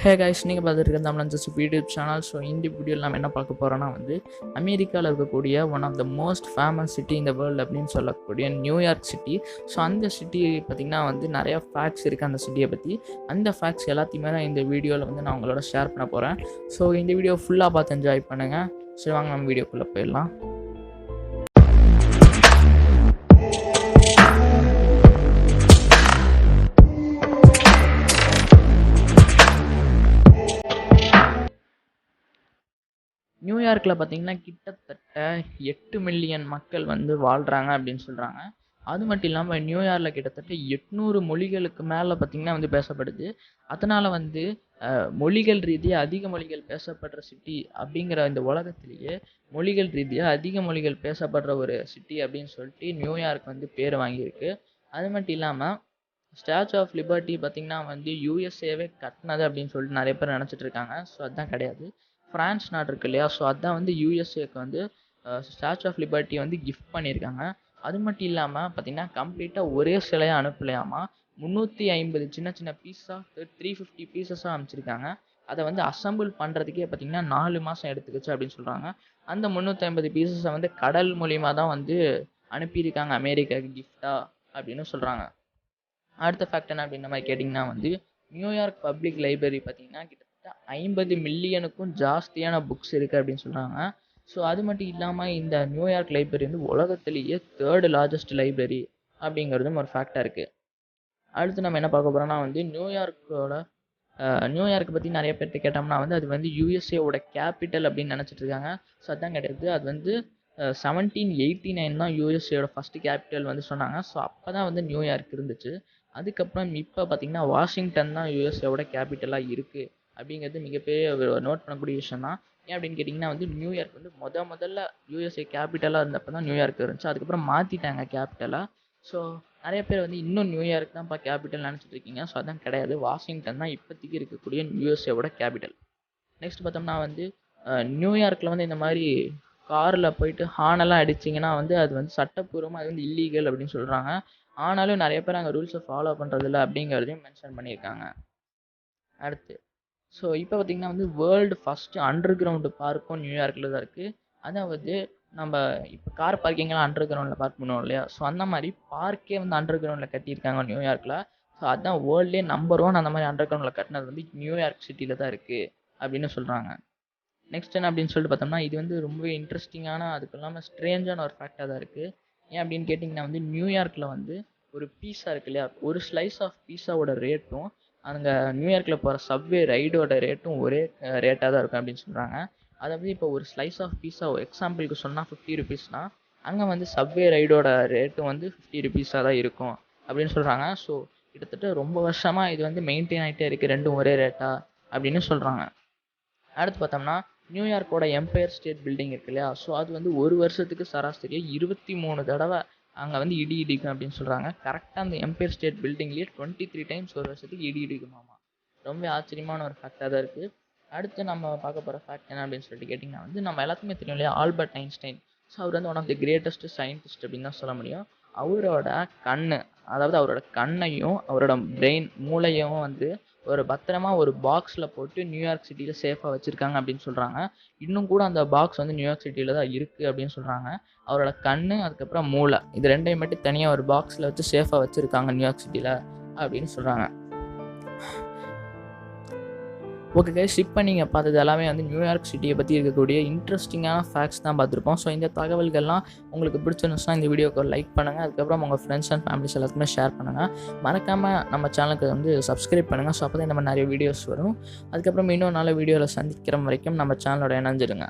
ஹே guys, நீங்கள் பார்த்துட்டு Tamil just YouTube channel. So இந்த வீடியோவில் நம்ம என்ன பார்க்க போகிறோன்னா அமெரிக்காவில் இருக்கக்கூடிய one of the most famous city இந்த வேர்ல்டு அப்படின்னு சொல்லக்கூடிய நியூயார்க் சிட்டி. ஸோ அந்த சிட்டி பார்த்திங்கன்னா நிறையா ஃபேக்ட்ஸ் இருக்குது அந்த சிட்டியை பற்றி. அந்த ஃபேக்ட்ஸ் எல்லாத்தையுமே நான் இந்த வீடியோவில் நான் உங்களோட ஷேர் பண்ண போகிறேன். ஸோ இந்த வீடியோ ஃபுல்லாக பார்த்து என்ஜாய் பண்ணுங்கள். சரி வாங்க நம்ம வீடியோக்குள்ளே போயிடலாம். நியூயார்க்கில் பார்த்திங்கன்னா கிட்டத்தட்ட 8 மில்லியன் மக்கள் வாழ்கிறாங்க அப்படின்னு சொல்கிறாங்க. அது மட்டும் இல்லாமல் நியூயார்க்கில் கிட்டத்தட்ட 800 மொழிகளுக்கு மேலே பார்த்திங்கன்னா பேசப்படுது. அதனால் மொழிகள் ரீதியாக அதிக மொழிகள் பேசப்படுற சிட்டி அப்படிங்கிற இந்த உலகத்திலேயே மொழிகள் ரீதியாக அதிக மொழிகள் பேசப்படுற ஒரு சிட்டி அப்படின்னு சொல்லிட்டு நியூயார்க் பேர் வாங்கியிருக்கு. அது மட்டும் இல்லாமல் ஸ்டாச்சு ஆஃப் லிபர்ட்டி பார்த்திங்கன்னா யூஎஸ்ஏவே கட்டினது அப்படின்னு சொல்லிட்டு நிறைய பேர் நினச்சிட்டு இருக்காங்க. ஸோ அதுதான் கிடையாது. ஃப்ரான்ஸ் நாடு இருக்கு இல்லையா, ஸோ அதுதான் யூஎஸ்ஏக்கு ஸ்டாச்சு ஆஃப் லிபர்ட்டி கிஃப்ட் பண்ணியிருக்காங்க. அது மட்டும் இல்லாமல் பார்த்திங்கன்னா கம்ப்ளீட்டாக ஒரே சிலையாக அனுப்பலையாமா, 350 சின்ன சின்ன பீஸாக 350 பீசஸாக அனுப்பிச்சிருக்காங்க. அதை அசம்பிள் பண்ணுறதுக்கே பார்த்திங்கன்னா 4 மாதம் எடுத்துக்கிச்சு அப்படின்னு சொல்கிறாங்க. அந்த 350 பீசஸை கடல் மூலிமா தான் அனுப்பியிருக்காங்க அமெரிக்காவுக்கு கிஃப்டா அப்படின்னு சொல்கிறாங்க. அடுத்த ஃபேக்ட் என்ன அப்படின்ற மாதிரி கேட்டிங்கன்னா நியூயார்க் பப்ளிக் லைப்ரரி பார்த்திங்கன்னா 50 மில்லியனுக்கும் ஜாஸ்தியான புக்ஸ் இருக்குது அப்படின்னு சொல்கிறாங்க. ஸோ அது மட்டும் இல்லாமல் இந்த நியூயார்க் லைப்ரரி உலகத்திலேயே 3rd லார்ஜஸ்ட் லைப்ரரி அப்படிங்கிறதும் ஒரு ஃபேக்டாக இருக்குது. அடுத்து நம்ம என்ன பார்க்க போகிறோம்னா நியூயார்க்கை பற்றி நிறைய பேர்கிட்ட கேட்டோம்னா அது யூஎஸ்ஏவோட கேபிட்டல் அப்படின்னு நினச்சிட்டு இருக்காங்க. ஸோ அதுதான் கிடையாது. அது 1789 தான் யூஎஸ்ஏவோட ஃபஸ்ட்டு கேபிட்டல் சொன்னாங்க. ஸோ அப்போ தான் நியூயார்க் இருந்துச்சு. அதுக்கப்புறம் இப்போ பார்த்திங்கன்னா வாஷிங்டன் தான் யூஎஸ்ஏவோட கேபிட்டலாக இருக்குது அப்படிங்கிறது மிகப்பெரிய நோட் பண்ணக்கூடிய விஷயம் தான். ஏன் அப்படின்னு கேட்டிங்கன்னா நியூயார்க் முதல்ல யூஎஸ்ஏ கேபிட்டலாக இருந்தப்போ தான் நியூயார்க் இருந்துச்சு. அதுக்கப்புறம் மாற்றிட்டாங்க கேபிட்டலாக. ஸோ நிறைய பேர் இன்னும் நியூயார்க் தான்ப்பா கேபிட்டல் நினச்சிட்டு இருக்கீங்க. ஸோ அதான் கிடையாது. வாஷிங்டன் தான் இப்போதைக்கு இருக்கக்கூடிய யூஎஸ்ஏவோட கேபிட்டல். நெக்ஸ்ட் பார்த்தோம்னா நியூயார்க்கில் இந்த மாதிரி காரில் போயிட்டு ஹார்னெல்லாம் அடிச்சிங்கன்னா அது சட்டப்பூர்வமாக அது இல்லீகல் அப்படின்னு சொல்கிறாங்க. ஆனாலும் நிறைய பேர் அங்கே ரூல்ஸை ஃபாலோ பண்ணுறதில்ல அப்படிங்கிறதையும் மென்ஷன் பண்ணியிருக்காங்க. அடுத்து ஸோ இப்போ பார்த்திங்கன்னா வேர்ல்டு ஃபஸ்ட்டு அண்டர் கிரவுண்டு பார்க்கும் நியூயார்க்கில் தான் இருக்குது. அதாவது நம்ம இப்போ கார் பார்க்கிங்லாம் அண்டர் கிரவுண்டில் பார்க் பண்ணுவோம் இல்லையா, ஸோ அந்த மாதிரி பார்க்கே அண்டர் கிரவுண்டில் கட்டியிருக்காங்க நியூயார்க்கில். ஸோ அதுதான் வேர்ல்ட்லேயே நம்பர் 1 அந்த மாதிரி அண்டர் கிரவுண்டில் கட்டினது நியூயார்க் சிட்டியில் தான் இருக்குது அப்படின்னு சொல்கிறாங்க. நெக்ஸ்ட் என்ன அப்படின்னு சொல்லிட்டு பார்த்தோம்னா இது ரொம்பவே இன்ட்ரெஸ்டிங்கான, அதுக்கு இல்லாமல் ஸ்ட்ரேஞ்சான ஒரு ஃபேக்டாக தான் இருக்குது. ஏன் அப்படின்னு கேட்டிங்கன்னா நியூயார்க்கில் ஒரு பீஸா இருக்கு இல்லையா, ஒரு ஸ்லைஸ் ஆஃப் பீஸாவோட ரேட்டும் அங்கே நியூயார்க்கில் போகிற சப்வே ரைடோட ரேட்டும் ஒரே ரேட்டாக தான் இருக்கும் அப்படின்னு சொல்கிறாங்க. அதாவது இப்போ ஒரு ஸ்லைஸ் ஆஃப் பீஸா எக்ஸாம்பிளுக்கு சொன்னால் 50 ருபீஸ்னால் அங்கே சப்வே ரைடோட ரேட்டும் 50 ருபீஸாக தான் இருக்கும் அப்படின்னு சொல்கிறாங்க. ஸோ கிட்டத்தட்ட ரொம்ப வருஷமாக இது மெயின்டைன் ஆகிட்டே இருக்குது, ரெண்டும் ஒரே ரேட்டா அப்படின்னு சொல்கிறாங்க. அடுத்து பார்த்தோம்னா நியூயார்க்கோட எம்பயர் ஸ்டேட் பில்டிங் இருக்கு இல்லையா, ஸோ அது ஒரு வருஷத்துக்கு சராசரியாக 23 தடவை அங்கே இடி இடிக்கும் அப்படின்னு சொல்கிறாங்க. கரெக்டாக அந்த எம்பயர் ஸ்டேட் பில்டிங்லேயே 23 டைம்ஸ் ஒரு வருஷத்துக்கு இடி இடிக்குமாமா. ரொம்ப ஆச்சரியமான ஒரு ஃபேக்டாக தான் இருக்குது. அடுத்து நம்ம பார்க்க போகிற ஃபேக்ட் என்ன அப்படின்னு சொல்லிட்டு கேட்டிங்கன்னா நம்ம எல்லாத்துக்குமே தெரியும் இல்லையா, ஆல்பர்ட் ஐன்ஸ்டைன். ஸோ அவர் one of the greatest scientist அப்படின்னு தான் சொல்ல முடியும். அவரோட அதாவது அவரோட கண்ணையும் அவரோட பிரெயின் மூளையும் ஒரு பத்திரமா ஒரு பாக்ஸில் போட்டு நியூயார்க் சிட்டியில் சேஃபாக வச்சுருக்காங்க அப்படின்னு சொல்கிறாங்க. இன்னும் கூட அந்த பாக்ஸ் நியூயார்க் சிட்டியில் தான் இருக்குது அப்படின்னு சொல்கிறாங்க. அவரோட கண் அதுக்கப்புறம் மூளை இது ரெண்டையும் மட்டும் தனியாக ஒரு பாக்ஸில் வச்சு சேஃபாக வச்சுருக்காங்க நியூயார்க் சிட்டியில் அப்படின்னு சொல்கிறாங்க. ஓகே கைஸ், இப்போ நீங்கள் பார்த்தது எல்லாமே நியூயார்க் சிட்டியை பற்றி இருக்கக்கூடிய இன்ட்ரெஸ்டிங்கான ஃபேக்ட்ஸ் தான் பார்த்துருப்போம். ஸோ இந்த தகவல்கள்லாம் உங்களுக்கு பிடிச்சிருந்துச்சுன்னா இந்த வீடியோக்கு லைக் பண்ணுங்கள். அதுக்கப்புறம் உங்கள் ஃப்ரெண்ட்ஸ் அண்ட் ஃபேமிலிஸ் எல்லாத்துக்குமே ஷேர் பண்ணுங்கள். மறக்காமல் நம்ம சேனலுக்கு சப்ஸ்கிரைப் பண்ணுங்கள். ஸோ அப்போ தான் இந்த மாதிரி நிறைய வீடியோஸ் வரும். அதுக்கப்புறம் இன்னொரு நல்ல வீடியோவில் சந்திக்கிற வரைக்கும் நம்ம சேனலோட இணைஞ்சிடுங்க.